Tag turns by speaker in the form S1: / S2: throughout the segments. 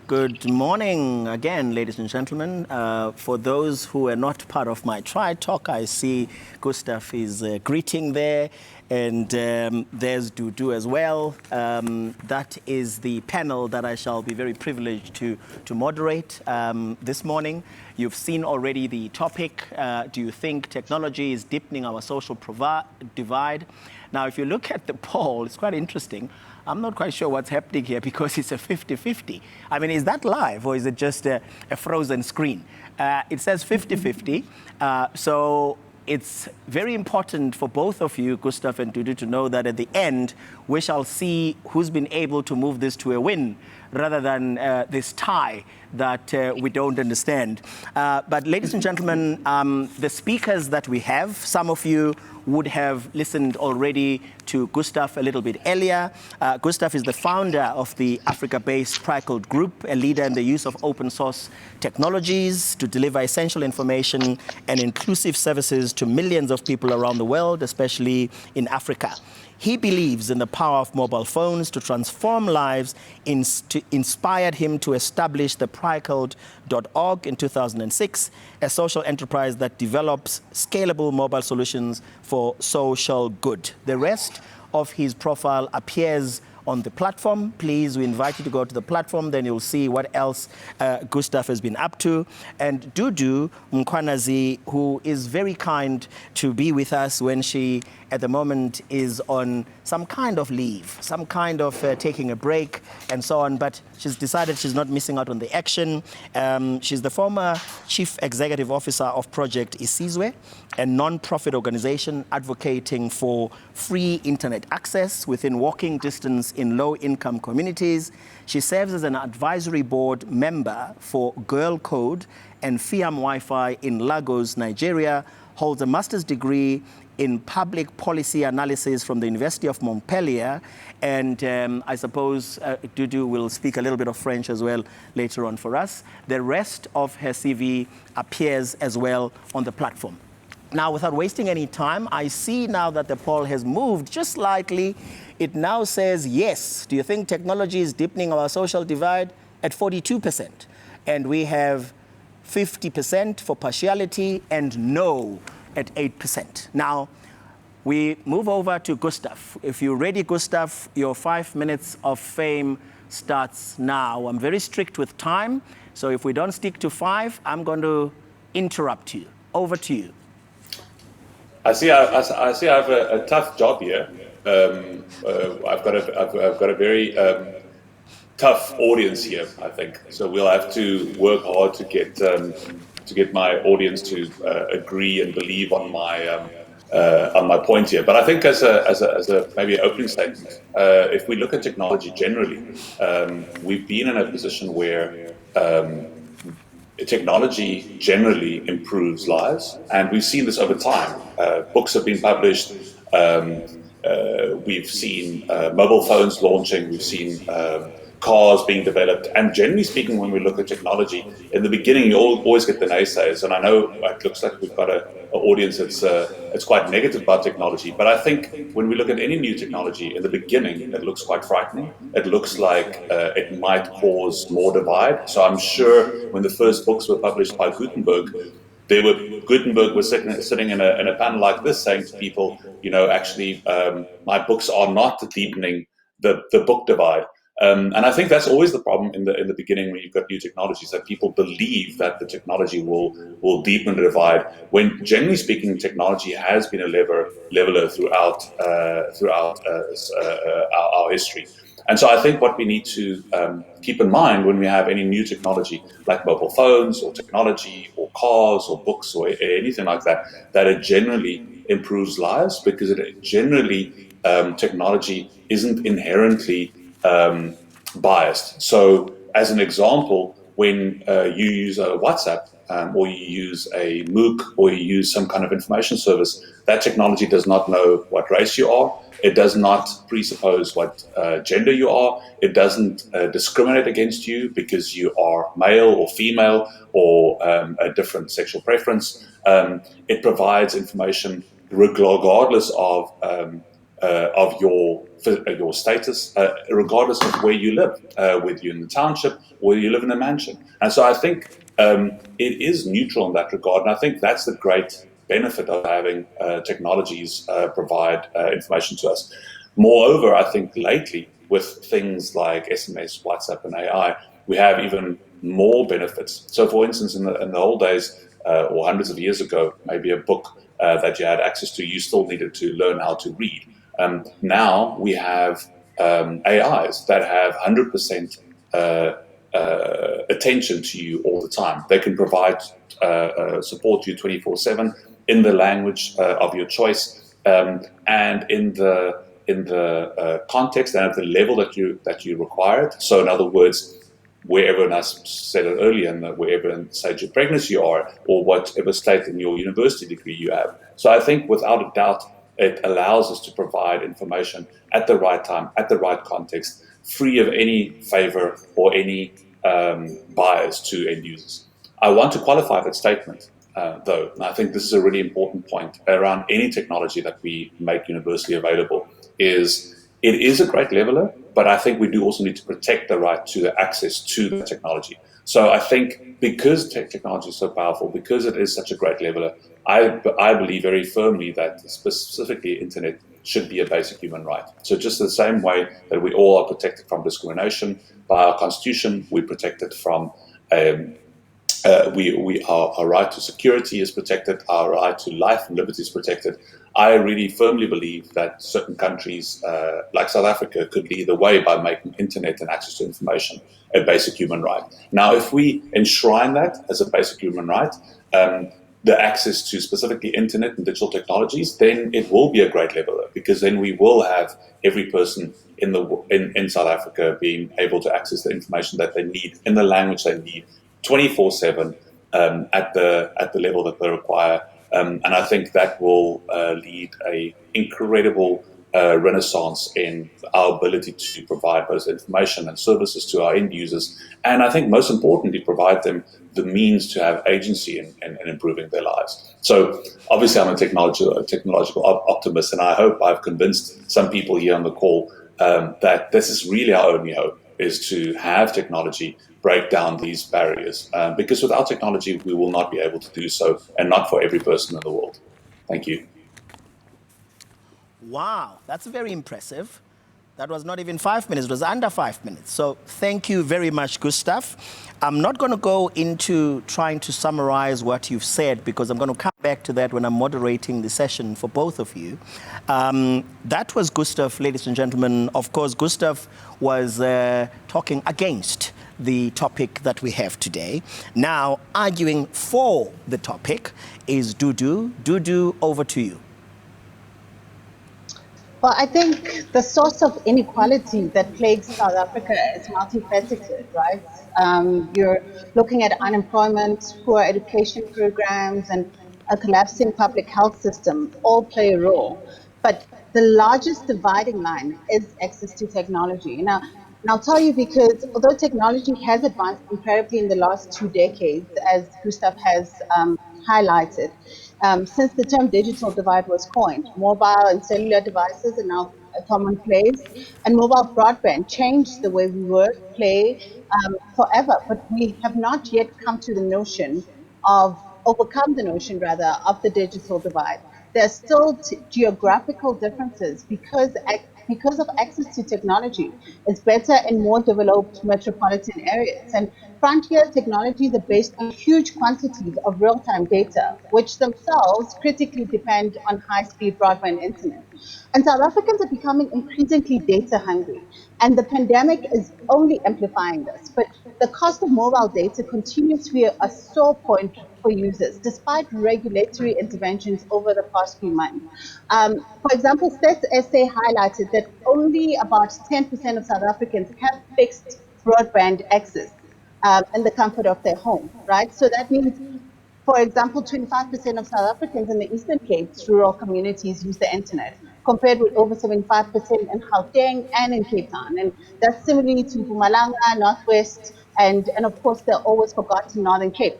S1: Good morning again, ladies and gentlemen. For those who are not part of my Try Talk, I see Gustav is greeting there, and there's Dudu as well. That is the panel that I shall be very privileged to moderate this morning. You've seen already the topic. Do you think technology is deepening our social divide? Now, if you look at the poll, it's quite interesting. I'm not quite sure what's happening here because it's a 50-50. I mean, is that live or is it just a frozen screen? It says 50-50. So it's very important for both of you, Gustav and Dudu, to know that at the end, we shall see who's been able to move this to a win rather than this tie that we don't understand. But ladies and gentlemen, the speakers that we have, some of you would have listened already to Gustav a little bit earlier. Gustav is the founder of the Africa-based Breakout Group, a leader in the use of open source technologies to deliver essential information and inclusive services to millions of people around the world, especially in Africa. He believes in the power of mobile phones to transform lives, inspired him to establish the Breakout.org in 2006, a social enterprise that develops scalable mobile solutions for social good. The rest of his profile appears on the platform. Please, we invite you to go to the platform, then you'll see what else Gustav has been up to. And Dudu Mkwanazi, who is very kind to be with us when she, at the moment, is on some kind of leave, some kind of taking a break and so on, but she's decided she's not missing out on the action. She's the former Chief Executive Officer of Project Isizwe, a non-profit organization advocating for free internet access within walking distance in low-income communities. She serves as an advisory board member for Girl Code and Fiam Wi-Fi in Lagos, Nigeria, holds a master's degree in public policy analysis from the University of Montpellier. And I suppose Dudu will speak a little bit of French as well later on for us. The rest of her CV appears as well on the platform. Now, without wasting any time, I see now that the poll has moved just slightly. It now says yes. Do you think technology is deepening our social divide? At 42%. And we have 50% for partiality and no at 8%. Now, we move over to Gustav. If you're ready, Gustav, your 5 minutes of fame starts now. I'm very strict with time, so if we don't stick to 5, I'm going to interrupt you. Over to you.
S2: I see I have a tough job here. I've got a very tough audience here, I think. So we'll have to work hard to get my audience to agree and believe on my point here. But I think as a maybe an opening statement, if we look at technology generally, we've been in a position where technology generally improves lives, and we've seen this over time. Books have been published. We've seen mobile phones launching. We've seen cars being developed. And generally speaking, when we look at technology, in the beginning, you always get the naysayers. And I know it looks like we've got an audience that's quite negative about technology. But I think when we look at any new technology, in the beginning, it looks quite frightening. It looks like it might cause more divide. So I'm sure when the first books were published by Gutenberg was sitting in a panel like this saying to people, actually, my books are not deepening the book divide. And I think that's always the problem in the beginning when you've got new technologies, that people believe that the technology will deepen the divide, when generally speaking, technology has been a leveler throughout our history. And so I think what we need to keep in mind when we have any new technology like mobile phones or technology or cars or books or anything like that, that it generally improves lives, because it generally, technology isn't inherently biased. So as an example, when you use a WhatsApp or you use a MOOC or you use some kind of information service, that technology does not know what race you are. It does not presuppose what gender you are. It doesn't discriminate against you because you are male or female or a different sexual preference. It provides information regardless of of your status, regardless of where you live, whether you're in the township or whether you live in a mansion. And so I think it is neutral in that regard. And I think that's the great benefit of having technologies provide information to us. Moreover, I think lately with things like SMS, WhatsApp, and AI, we have even more benefits. So, for instance, in the old days, or hundreds of years ago, maybe a book that you had access to, you still needed to learn how to read. Now we have AIs that have 100% attention to you all the time. They can provide support to you 24/7 in the language of your choice, and in the context and at the level that you require it. So, in other words, wherever, and I said it earlier, wherever in stage of pregnancy you are, or whatever state in your university degree you have. So I think without a doubt, it allows us to provide information at the right time, at the right context, free of any favor or any bias to end users. I want to qualify that statement, though, and I think this is a really important point around any technology that we make universally available, is it is a great leveler, but I think we do also need to protect the right to the access to the technology. So I think because technology is so powerful, because it is such a great leveler, I believe very firmly that specifically internet should be a basic human right. So just the same way that we all are protected from discrimination by our constitution, we're protected from our right to security is protected, our right to life and liberty is protected. I really firmly believe that certain countries, like South Africa, could lead the way by making internet and access to information a basic human right. Now, if we enshrine that as a basic human right, the access to specifically internet and digital technologies, then it will be a great leveler, because then we will have every person in South Africa being able to access the information that they need in the language they need 24/7 at the level that they require. And I think that will lead a incredible renaissance in our ability to provide both information and services to our end users. And I think most importantly, provide them the means to have agency in improving their lives. So obviously I'm a technological optimist, and I hope I've convinced some people here on the call that this is really our only hope, is to have technology break down these barriers. Because without technology, we will not be able to do so, and not for every person in the world. Thank you.
S1: Wow, that's very impressive. That was not even 5 minutes, it was under 5 minutes. So thank you very much, Gustav. I'm not going to go into trying to summarize what you've said, because I'm going to come back to that when I'm moderating the session for both of you. That was Gustav, ladies and gentlemen. Of course, Gustav was talking against the topic that we have today. Now, arguing for the topic is Dudu. Dudu, over to you.
S3: Well, I think the source of inequality that plagues South Africa is multifaceted, right? You're looking at unemployment, poor education programs, and a collapsing public health system all play a role. But the largest dividing line is access to technology. Now, and I'll tell you, because although technology has advanced incredibly in the last 2 decades, as Gustav has highlighted, since the term digital divide was coined, mobile and cellular devices are now commonplace, and mobile broadband changed the way we work, play, forever. But we have not yet overcome the notion rather, of the digital divide. There are still geographical differences because of access to technology. It's better in more developed metropolitan areas. And frontier technologies are based on huge quantities of real-time data, which themselves critically depend on high-speed broadband internet. And South Africans are becoming increasingly data hungry, and the pandemic is only amplifying this. But the cost of mobile data continues to be a sore point for users, despite regulatory interventions over the past few months. For example, Stats SA highlighted that only about 10% of South Africans have fixed broadband access in the comfort of their home, right? So that means, for example, 25% of South Africans in the Eastern Cape's rural communities use the internet, compared with over 75% in Gauteng and in Cape Town. And that's similarly to Mpumalanga, Northwest, and of course, the always forgotten Northern Cape,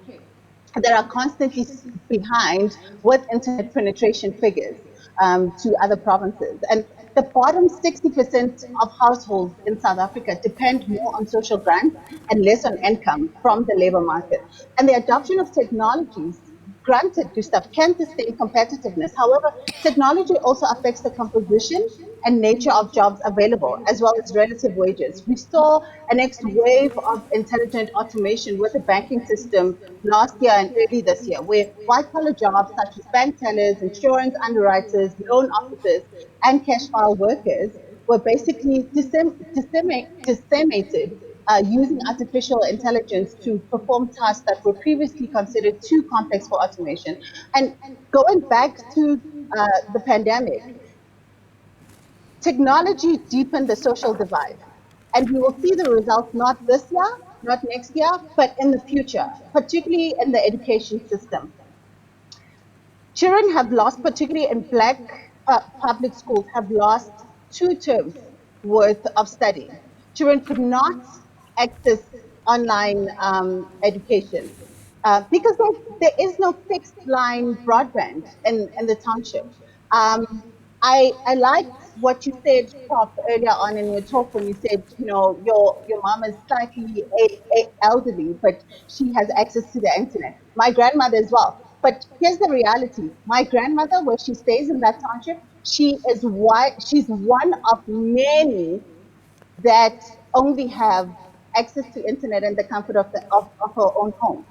S3: that are constantly behind with internet penetration figures to other provinces. And the bottom 60% of households in South Africa depend more on social grants and less on income from the labor market. And the adoption of technologies, granted, Gustav, can sustain competitiveness. However, technology also affects the composition and nature of jobs available, as well as relative wages. We saw a next wave of intelligent automation with the banking system last year and early this year, where white-collar jobs such as bank tellers, insurance underwriters, loan officers, and cash file workers were basically decimated using artificial intelligence to perform tasks that were previously considered too complex for automation. And going back to the pandemic, technology deepened the social divide. And we will see the results not this year, not next year, but in the future, particularly in the education system. Children have lost, particularly in Black public schools, have lost 2 terms worth of studying. Children could not access online education because there is no fixed line broadband in the township. Um, I liked what you said, Prof, earlier on in your talk when you said, your mom is slightly elderly, but she has access to the internet. My grandmother as well. But here's the reality. My grandmother, where she stays in that township, she's one of many that only have access to internet in the comfort of her own home.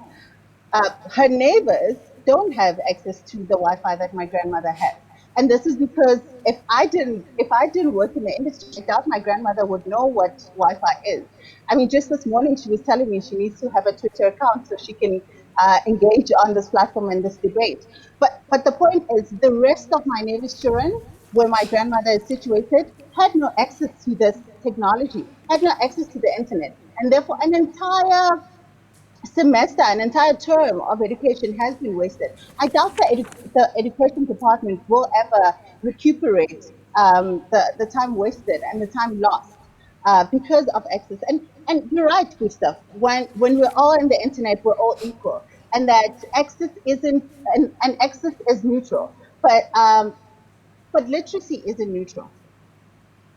S3: Her neighbors don't have access to the Wi-Fi that my grandmother has. And this is because if I didn't work in the industry, I doubt my grandmother would know what Wi-Fi is. I mean, just this morning she was telling me she needs to have a Twitter account so she can engage on this platform and this debate. But the point is, the rest of my neighbors' children, where my grandmother is situated, had no access to this technology, had no access to the internet, and therefore an entire semester, an entire term of education has been wasted. I doubt the education department will ever recuperate the time wasted and the time lost because of access. And you're right, Gustav. When we're all on the internet, we're all equal, and that access isn't and access is neutral, but literacy isn't neutral.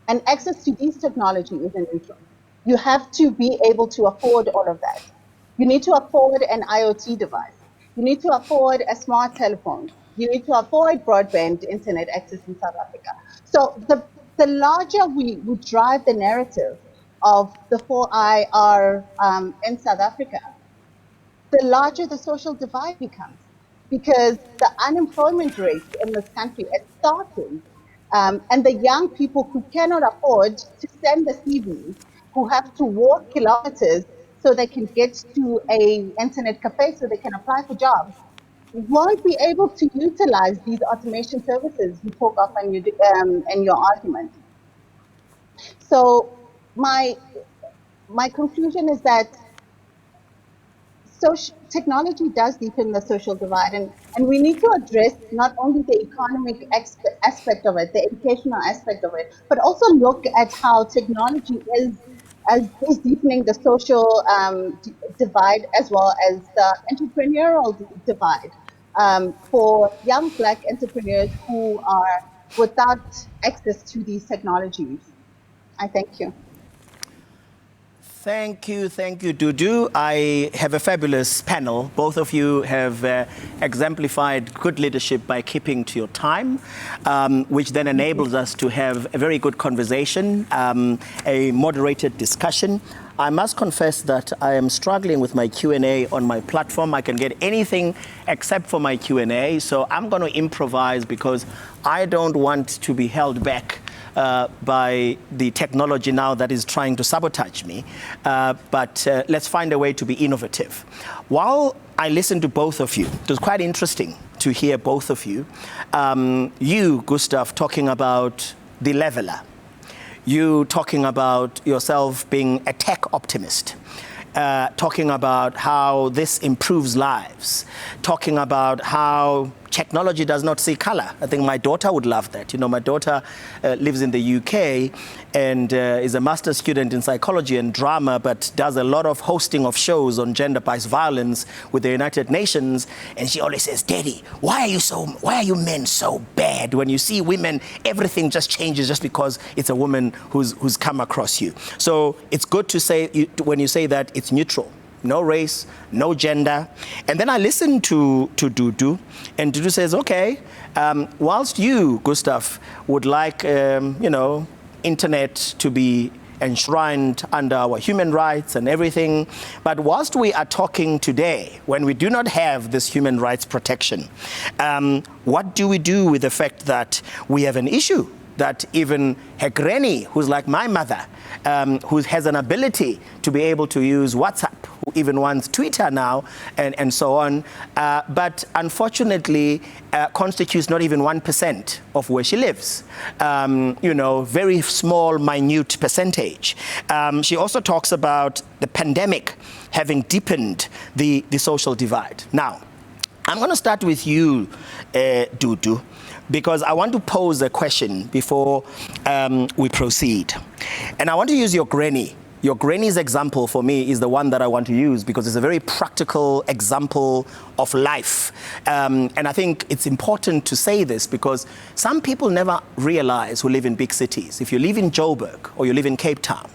S3: And access to these technology isn't neutral. You have to be able to afford all of that. You need to afford an IoT device. You need to afford a smart telephone. You need to afford broadband internet access in South Africa. So the larger we drive the narrative of the 4I are in South Africa, the larger the social divide becomes, because the unemployment rate in this country is starting. And the young people who cannot afford to send the CVs, who have to walk kilometers so they can get to a internet cafe so they can apply for jobs, won't be able to utilize these automation services you talk of in your argument. So my conclusion is that technology does deepen the social divide, and we need to address not only the economic aspect of it, the educational aspect of it, but also look at how technology is deepening the social divide as well as the entrepreneurial divide for young Black entrepreneurs who are without access to these technologies. I thank you.
S1: Thank you, Dudu. I have a fabulous panel. Both of you have exemplified good leadership by keeping to your time, which then enables us to have a very good conversation, a moderated discussion. I must confess that I am struggling with my Q&A on my platform. I can get anything except for my Q&A, so I'm going to improvise because I don't want to be held back by the technology now that is trying to sabotage me. But let's find a way to be innovative. While I listened to both of you, it was quite interesting to hear both of you. You, Gustav, talking about the leveler. You talking about yourself being a tech optimist. Talking about how this improves lives. Talking about how technology does not see color. I think my daughter would love that. You know, my daughter lives in the UK and is a master's student in psychology and drama, but does a lot of hosting of shows on gender-based violence with the United Nations. And she always says, Daddy, why are you men so bad? When you see women, everything just changes just because it's a woman who's come across you. So it's good to say, when you say that, it's neutral. No race, no gender. And then I listened to Dudu, and Dudu says, okay, whilst you, Gustav, would like, internet to be enshrined under our human rights and everything, but whilst we are talking today, when we do not have this human rights protection, what do we do with the fact that we have an issue that even her granny, who's like my mother, who has an ability to be able to use WhatsApp, who even wants Twitter now, and so on, but unfortunately constitutes not even 1% of where she lives. Very small, minute percentage. She also talks about the pandemic having deepened the social divide. Now, I'm going to start with you, Dudu, because I want to pose a question before we proceed. And I want to use your granny. Your granny's example for me is the one that I want to use because it's a very practical example of life. And I think it's important to say this because some people never realize who live in big cities. If you live in Joburg or you live in Cape Town,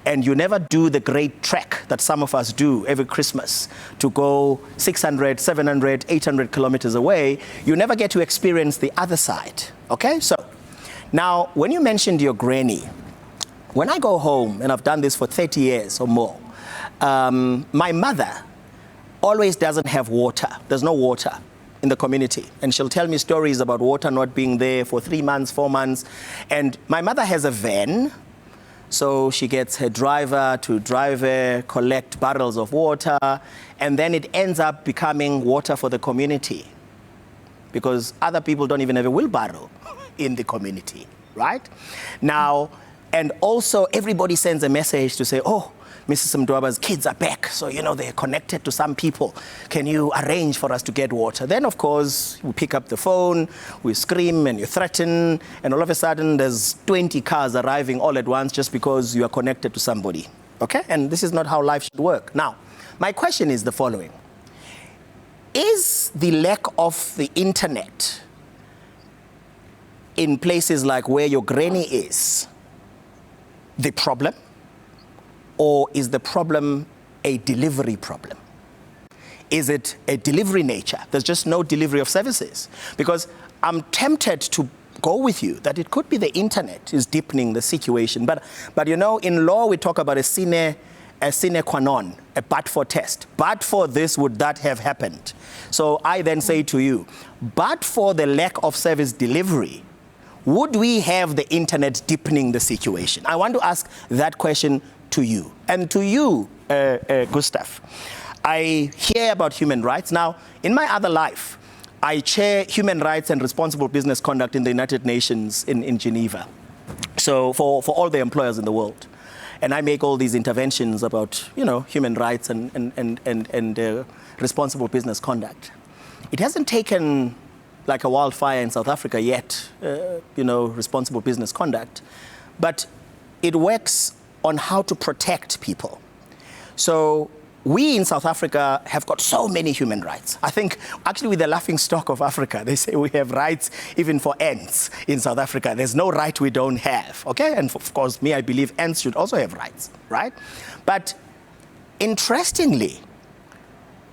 S1: and you never do the great trek that some of us do every Christmas to go 600, 700, 800 kilometers away, you never get to experience the other side, okay? So now, when you mentioned your granny, when I go home, and I've done this for 30 years or more, my mother always doesn't have water. There's no water in the community. And she'll tell me stories about water not being there for 3 months, 4 months. And my mother has a van. So she gets her driver to drive her, collect barrels of water, and then it ends up becoming water for the community because other people don't even have a wheelbarrow in the community, right? Now, and also everybody sends a message to say, oh, Mrs. Mdwaba's kids are back, so, they're connected to some people. Can you arrange for us to get water? Then, of course, we pick up the phone, we scream and you threaten, and all of a sudden there's 20 cars arriving all at once just because you are connected to somebody, okay? And this is not how life should work. Now, my question is the following. Is the lack of the internet in places like where your granny is the problem? Or is the problem a delivery problem? Is it a delivery nature? There's just no delivery of services. Because I'm tempted to go with you that it could be the internet is deepening the situation. But in law, we talk about a sine qua non, a but for test. But for this, would that have happened? So I then say to you, but for the lack of service delivery, would we have the internet deepening the situation? I want to ask that question to you. And to you, Gustav, I hear about human rights. Now, in my other life, I chair human rights and responsible business conduct in the United Nations in Geneva. So for all the employers in the world. And I make all these interventions about, human rights and responsible business conduct. It hasn't taken like a wildfire in South Africa yet, responsible business conduct, but it works on how to protect people. So we in South Africa have got so many human rights. I think actually with the laughing stock of Africa, they say we have rights even for ants in South Africa. There's no right we don't have, okay? And of course, I believe ants should also have rights, right? But interestingly,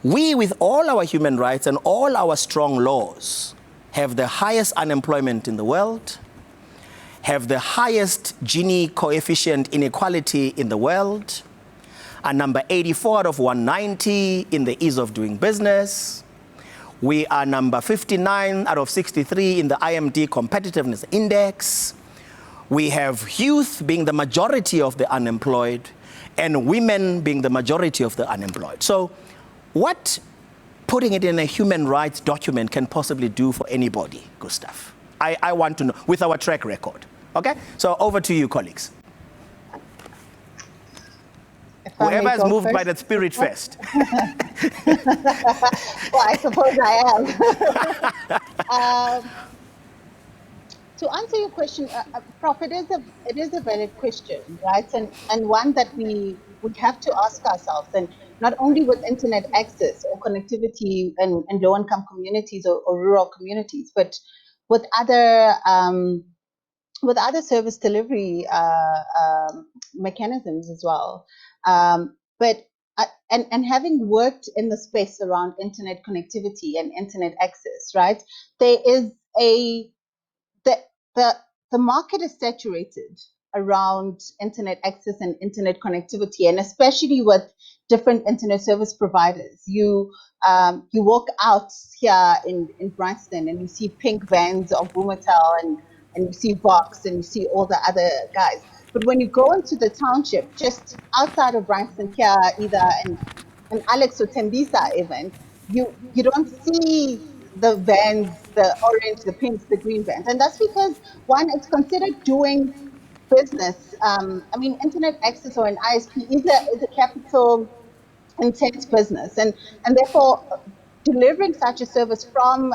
S1: we with all our human rights and all our strong laws have the highest unemployment in the world, have the highest Gini coefficient inequality in the world, are number 84 out of 190 in the ease of doing business. We are number 59 out of 63 in the IMD competitiveness index. We have youth being the majority of the unemployed and women being the majority of the unemployed. So what putting it in a human rights document can possibly do for anybody, Gustav? I want to know, with our track record. Okay? So over to you, colleagues.
S3: I may
S1: Whoever is
S3: go
S1: moved by
S3: first.
S1: that spirit first.
S3: Well, I suppose I am. To answer your question, Prof, it is a valid question, right? And one that we have to ask ourselves, and not only with internet access or connectivity in low-income communities or rural communities, but with other service delivery mechanisms as well. And having worked in the space around internet connectivity and internet access, right? There is the the the market is saturated around internet access and internet connectivity, and especially with different internet service providers. You walk out here in Bryanston and you see pink vans of Vumatel and you see Vox and you see all the other guys. But when you go into the township, just outside of Bryanston here, either in Alex or Tembisa even, you don't see the vans, the orange, the pinks, the green vans. And that's because, one, it's considered doing business. I mean, internet access or an ISP is a capital intense business. And therefore, delivering such a service from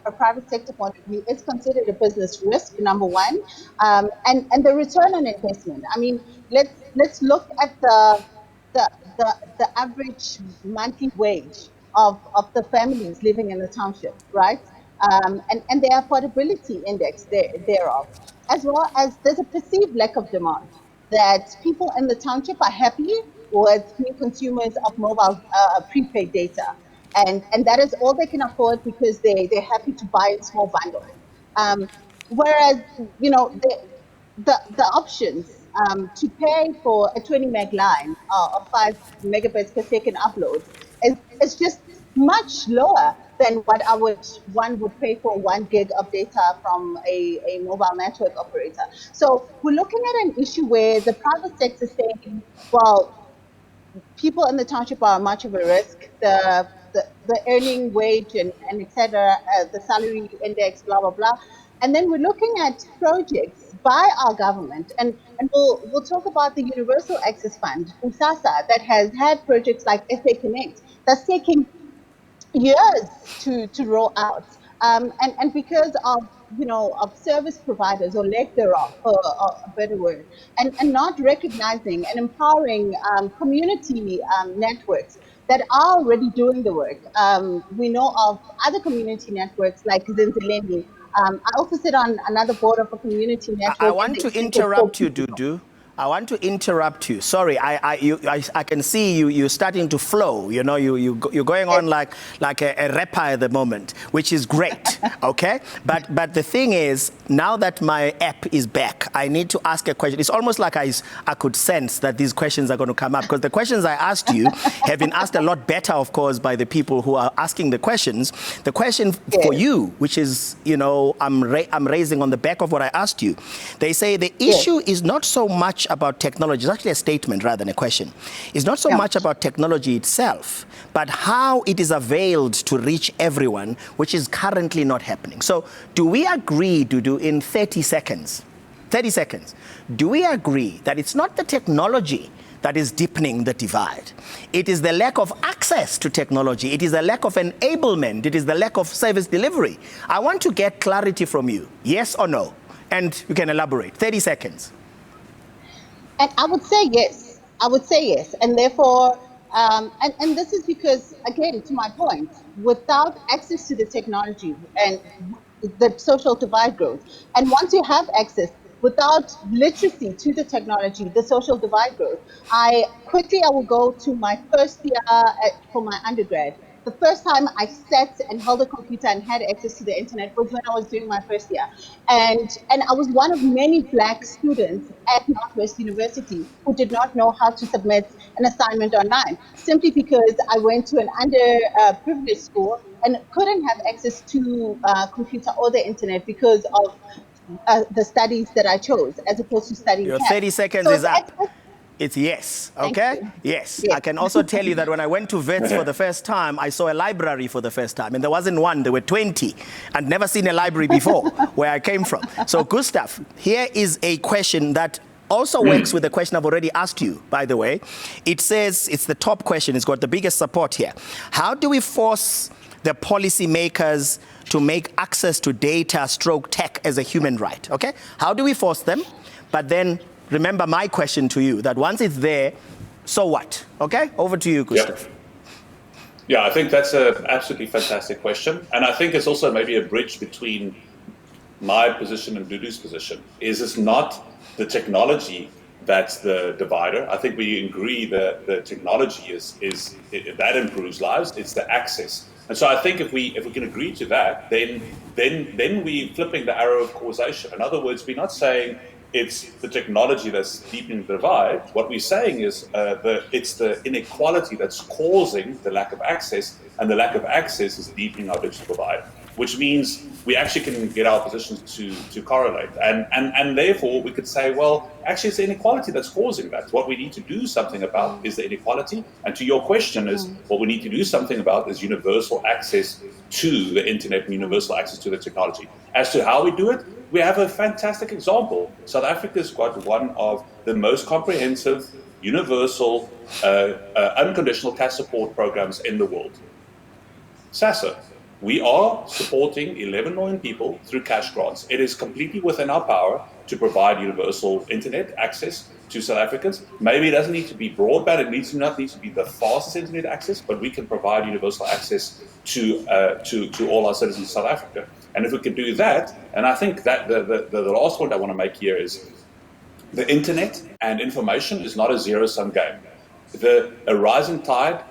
S3: a private sector point of view is considered a business risk, number one. And the return on investment. I mean, let's look at the, the average monthly wage of the families living in the township, right? And the affordability index thereof, as well as there's a perceived lack of demand, that people in the township are happy with being consumers of mobile prepaid data. And that is all they can afford because they're happy to buy in small bundles. Whereas, you know, the options to pay for a 20 meg line of 5 megabits per second upload is just much lower than what one would pay for 1 gig of data from a mobile network operator. So we're looking at an issue where the private sector is saying, well, people in the township are much of a risk. The earning wage and et cetera, the salary index, blah, blah, blah. And then we're looking at projects by our government, and we'll talk about the Universal Access Fund, USASA, that has had projects like SA Connect that's taking years to roll out. And because of, you know, of service providers or lack thereof, for a better word, and not recognizing and empowering community networks that are already doing the work. We know of other community networks like Zinzileni. I also sit on another board of a community
S1: I
S3: network in
S1: want
S3: the
S1: to
S3: Eastern Cape called
S1: interrupt you, Dudu. I want to interrupt you. Sorry, I can see you're starting to flow. You know, you're going on like a rapper at the moment, which is great, okay? But the thing is, now that my app is back, I need to ask a question. It's almost like I could sense that these questions are going to come up, because the questions I asked you have been asked a lot better, of course, by the people who are asking the questions. The question for you, which is, you know, I'm raising on the back of what I asked you. They say the issue is not so much about technology. It's actually a statement rather than a question. It's not so much about technology itself, but how it is availed to reach everyone, which is currently not happening. So do we agree, Dudu, in 30 seconds, do we agree that it's not the technology that is deepening the divide? It is the lack of access to technology. It is the lack of enablement. It is the lack of service delivery. I want to get clarity from you, yes or no? And you can elaborate. 30 seconds.
S3: And I would say yes. I would say yes. And therefore, and this is because, again, to my point, without access to the technology and the social divide grows. And once you have access, without literacy to the technology, the social divide grows. I will go to my first year for my undergrad. The first time I sat and held a computer and had access to the internet was when I was doing my first year. And I was one of many Black students at Northwest University who did not know how to submit an assignment online, simply because I went to an underprivileged school and couldn't have access to computer or the internet because of the studies that I chose, as opposed to studying
S1: Your
S3: CAT.
S1: 30 seconds
S3: So
S1: is
S3: it's
S1: up.
S3: access.
S1: It's yes,
S3: Thank
S1: okay?
S3: you.
S1: Yes.
S3: Yes.
S1: I can also tell you that when I went to Wits for the first time, I saw a library for the first time. And there wasn't one, there were 20. I'd never seen a library before where I came from. So, Gustav, here is a question that also works with the question I've already asked you, by the way. It says, it's the top question, it's got the biggest support here. How do we force the policymakers to make access to data stroke tech as a human right, okay? How do we force them? But then remember my question to you, that once it's there, so what? Okay, over to you, Gustav.
S2: Yep. Yeah, I think that's an absolutely fantastic question. And I think it's also maybe a bridge between my position and Dudu's position. Is it's not the technology that's the divider. I think we agree that the technology that improves lives. It's the access. And so I think if we can agree to that, then we're flipping the arrow of causation. In other words, we're not saying it's the technology that's deepening the divide. What we're saying is it's the inequality that's causing the lack of access, and the lack of access is deepening our digital divide, which means we actually can get our positions to correlate. And therefore, we could say, well, actually, it's the inequality that's causing that. What we need to do something about is the inequality. And to your question is, what we need to do something about is universal access to the internet and universal access to the technology. As to how we do it, we have a fantastic example. South Africa's got one of the most comprehensive, universal, unconditional cash support programs in the world. SASSA. We are supporting 11 million people through cash grants. It is completely within our power to provide universal internet access to South Africans. Maybe it doesn't need to be broadband, it needs to be the fastest internet access, but we can provide universal access to all our citizens in South Africa. And if we can do that, and I think that the last point I want to make here is the internet and information is not a zero-sum game. A rising tide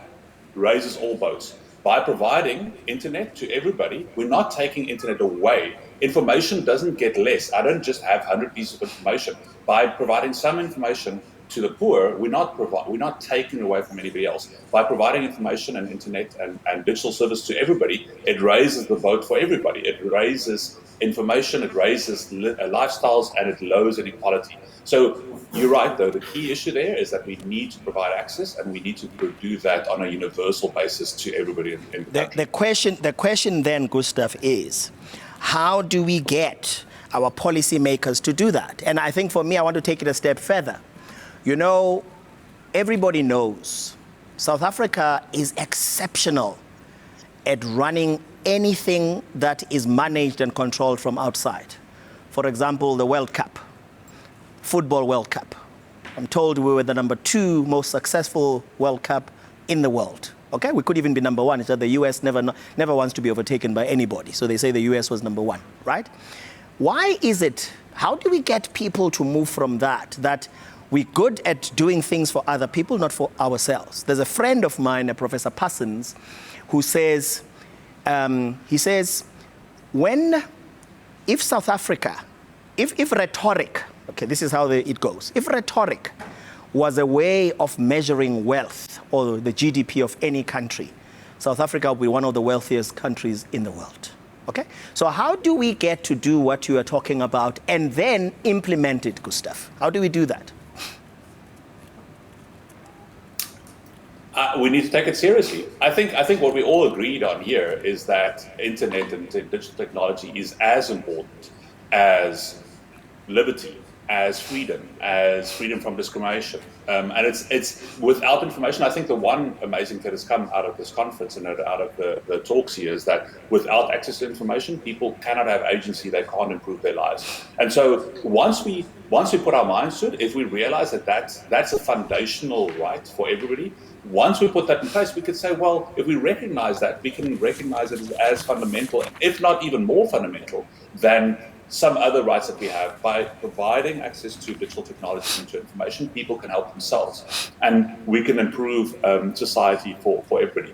S2: raises all boats. By providing internet to everybody, we're not taking internet away. Information doesn't get less. I don't just have 100 pieces of information. By providing some information to the poor, we're not taking away from anybody else. By providing information and internet and digital service to everybody, it raises the boat for everybody. It raises information, it raises lifestyles, and it lowers inequality. So you're right, though. The key issue there is that we need to provide access, and we need to do that on a universal basis to everybody in the country.
S1: The question then, Gustav, is how do we get our policymakers to do that? And I think for me, I want to take it a step further. You know, everybody knows South Africa is exceptional at running anything that is managed and controlled from outside. For example, the World Cup, Football World Cup. I'm told we were the number 2 most successful World Cup in the world. Okay, we could even be number 1. It's that the US never wants to be overtaken by anybody. So they say the US was number 1, right? Why is it, how do we get people to move from that we're good at doing things for other people, not for ourselves? There's a friend of mine, Professor Parsons, who says, if South Africa, if rhetoric, okay, this is how it goes. If rhetoric was a way of measuring wealth or the GDP of any country, South Africa will be one of the wealthiest countries in the world. Okay? So how do we get to do what you are talking about and then implement it, Gustav? How do we do that?
S2: We need to take it seriously. I think what we all agreed on here is that internet and digital technology is as important as liberty, as freedom from discrimination. And it's without information. I think the one amazing thing that has come out of this conference and out of the talks here is that without access to information, people cannot have agency. They can't improve their lives. And so once we put our minds to it, if we realize that that's a foundational right for everybody, once we put that in place, we could say, well, if we recognize that, we can recognize it as fundamental, if not even more fundamental than some other rights that we have. By providing access to digital technology and to information, people can help themselves, and we can improve society for everybody.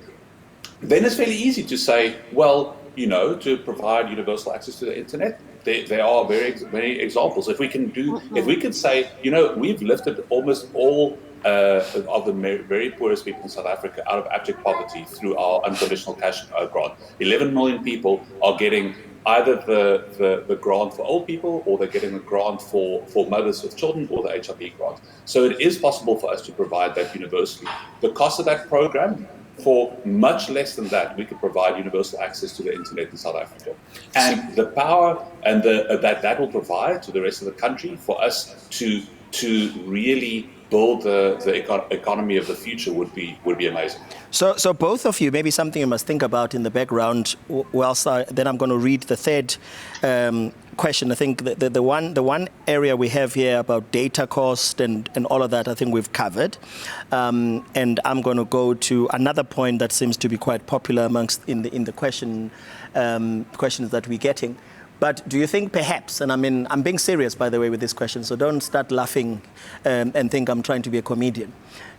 S2: Then it's fairly easy to say, well, to provide universal access to the internet, there are many examples. If we can say, we've lifted almost all of the very poorest people in South Africa out of abject poverty through our unconditional cash grant. 11 million people are getting either the grant for old people, or they're getting a grant for mothers with children, or the HRP grant. So it is possible for us to provide that universally. The cost of that program, for much less than that, we could provide universal access to the internet in South Africa. And the power and that will provide to the rest of the country for us to to really build the economy of the future would be amazing.
S1: So both of you, maybe something you must think about in the background. Then I'm going to read the third question. I think the one area we have here about data cost and all of that, I think we've covered. And I'm going to go to another point that seems to be quite popular amongst in the questions that we're getting. But do you think perhaps, and I'm being serious, by the way, with this question, so don't start laughing and think I'm trying to be a comedian.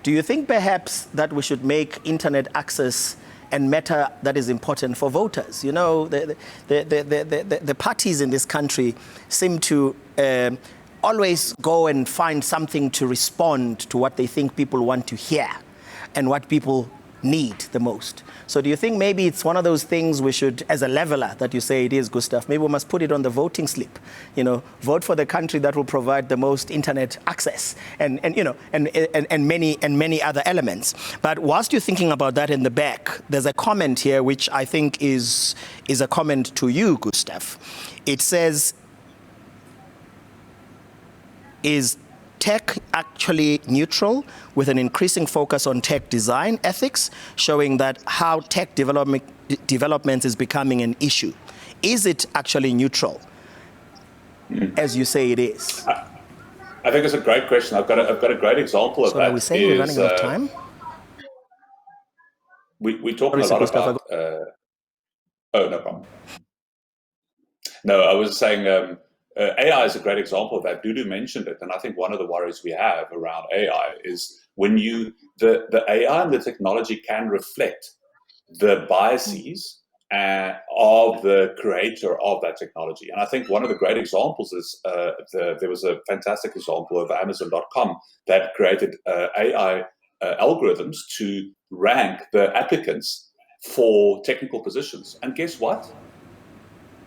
S1: Do you think perhaps that we should make internet access and matter that is important for voters? You know, the parties in this country seem to always go and find something to respond to what they think people want to hear and what people need the most. So do you think maybe it's one of those things we should, as a leveler that you say it is, Gustav, maybe we must put it on the voting slip, you know, vote for the country that will provide the most internet access and many other elements. But whilst you're thinking about that in the back, there's a comment here which I think is a comment to you, Gustav. It says, is tech actually neutral, with an increasing focus on tech design ethics, showing that how tech development is becoming an issue? Is it actually neutral, as you say it is?
S2: I think it's a great question. I've got a great example of that.
S1: So are we saying we're running out of time?
S2: We talk a lot about... oh, no problem. No, I was saying... AI is a great example of that. Dudu mentioned it, and I think one of the worries we have around AI is when the AI and the technology can reflect the biases of the creator of that technology. And I think one of the great examples is there was a fantastic example of Amazon.com that created AI algorithms to rank the applicants for technical positions. And guess what?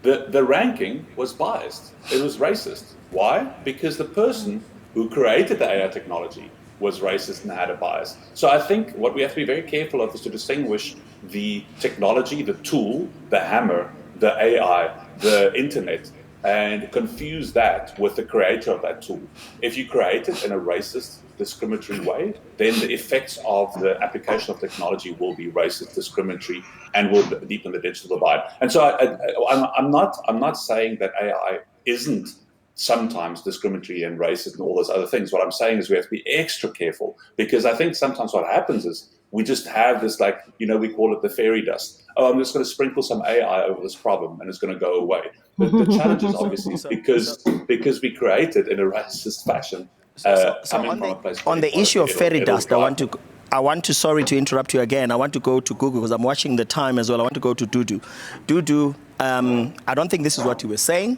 S2: The ranking was biased. It was racist. Why? Because the person who created the AI technology was racist and had a bias. So I think what we have to be very careful of is to distinguish the technology, the tool, the hammer, the AI, the internet, and confuse that with the creator of that tool. If you create it in a racist, discriminatory way, then the effects of the application of technology will be racist, discriminatory, and will deepen the digital divide. And so I'm not saying that AI isn't sometimes discriminatory and racist and all those other things. What I'm saying is we have to be extra careful, because I think sometimes what happens is we just have this, like, we call it the fairy dust. Oh, I'm just going to sprinkle some AI over this problem and it's going to go away. The challenge is obviously because we create it in a racist fashion.
S1: On the issue of fairy dust, I want to, sorry to interrupt you again. I want to go to Google because I'm watching the time as well. I want to go to Dudu. Dudu, I don't think this is what you were saying,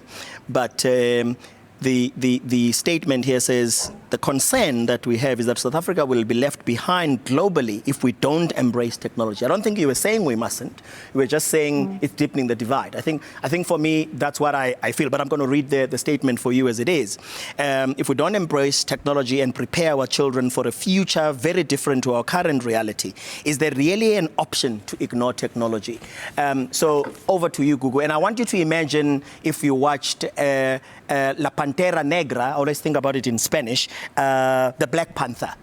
S1: but the statement here says the concern that we have is that South Africa will be left behind globally if we don't embrace technology. I don't think you were saying we mustn't. You were just saying it's deepening the divide. I think for me, that's what I feel, but I'm going to read the statement for you as it is. If we don't embrace technology and prepare our children for a future very different to our current reality, is there really an option to ignore technology? So over to you, Gugu. And I want you to imagine if you watched La Pantera Negra, I always think about it in Spanish, the Black Panther.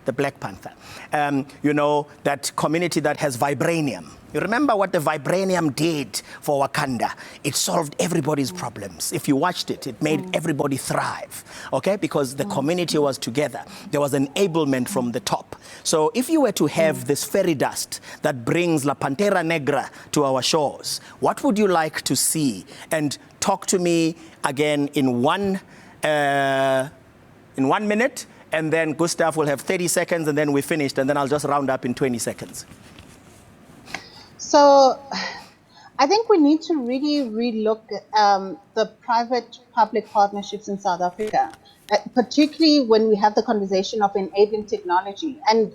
S1: That community that has vibranium. You remember what the vibranium did for Wakanda? It solved everybody's problems. If you watched it, it made everybody thrive, okay? Because the community was together. There was enablement from the top. So if you were to have this fairy dust that brings La Pantera Negra to our shores, what would you like to see? And talk to me again in one minute, and then Gustav will have 30 seconds, and then we're finished, and then I'll just round up in 20 seconds.
S3: So I think we need to really relook the private-public partnerships in South Africa, particularly when we have the conversation of enabling technology and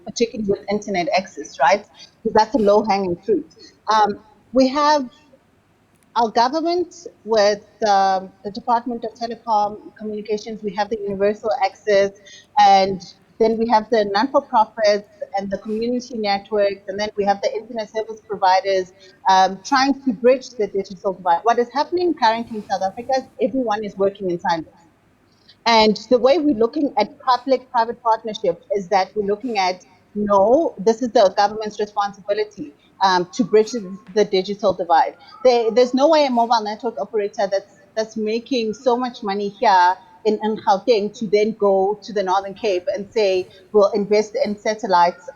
S3: particularly with internet access, right? Because that's a low-hanging fruit. We have our government with the Department of Telecom Communications. We have the universal access, and then we have the non-for-profits and the community networks, and then we have the internet service providers trying to bridge the digital divide. What is happening currently in South Africa is everyone is working in silos. And the way we're looking at public-private partnership is that we're looking at, no, this is the government's responsibility to bridge the digital divide. There's no way a mobile network operator that's making so much money here in Gauteng to then go to the Northern Cape and say, we'll invest in satellites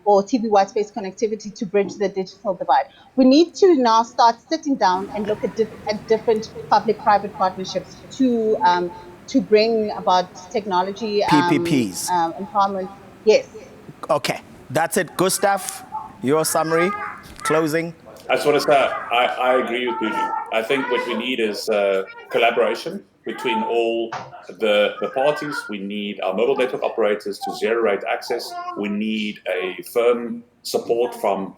S3: or TV white space connectivity to bridge the digital divide. We need to now start sitting down and look at different public-private partnerships to bring about technology
S1: PPPs.
S3: empowerment. Yes.
S1: Okay, that's it. Gustav, your summary, closing.
S2: I just want to say I agree with Buju. I think what we need is collaboration between all the parties. We need our mobile network operators to zero rate access. We need a firm support from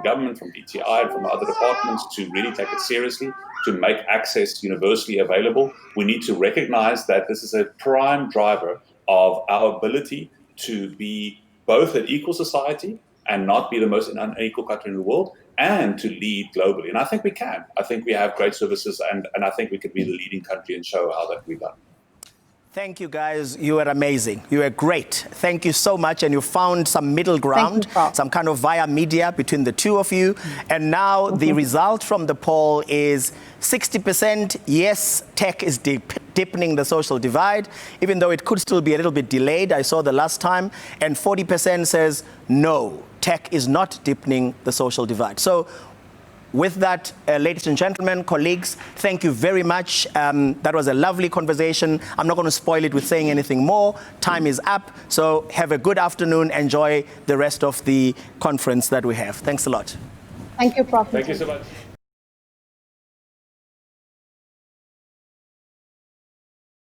S2: government, from DTI, and from other departments to really take it seriously, to make access universally available. We need to recognize that this is a prime driver of our ability to be both an equal society and not be the most unequal country in the world, and to lead globally. And I think we can. I think we have great services, and I think we could be the leading country and show how that can be done.
S1: Thank you, guys. You were amazing. You were great. Thank you so much. And you found some middle ground, some kind of via media between the two of you. And now the result from the poll is 60% yes, tech is deepening the social divide, even though it could still be a little bit delayed. I saw the last time. And 40% says no, tech is not deepening the social divide. So with that, ladies and gentlemen, colleagues, thank you very much. That was a lovely conversation. I'm not going to spoil it with saying anything more. Time is up. So have a good afternoon. Enjoy the rest of the conference that we have. Thanks a lot.
S3: Thank you, Prof.
S2: Thank you so much.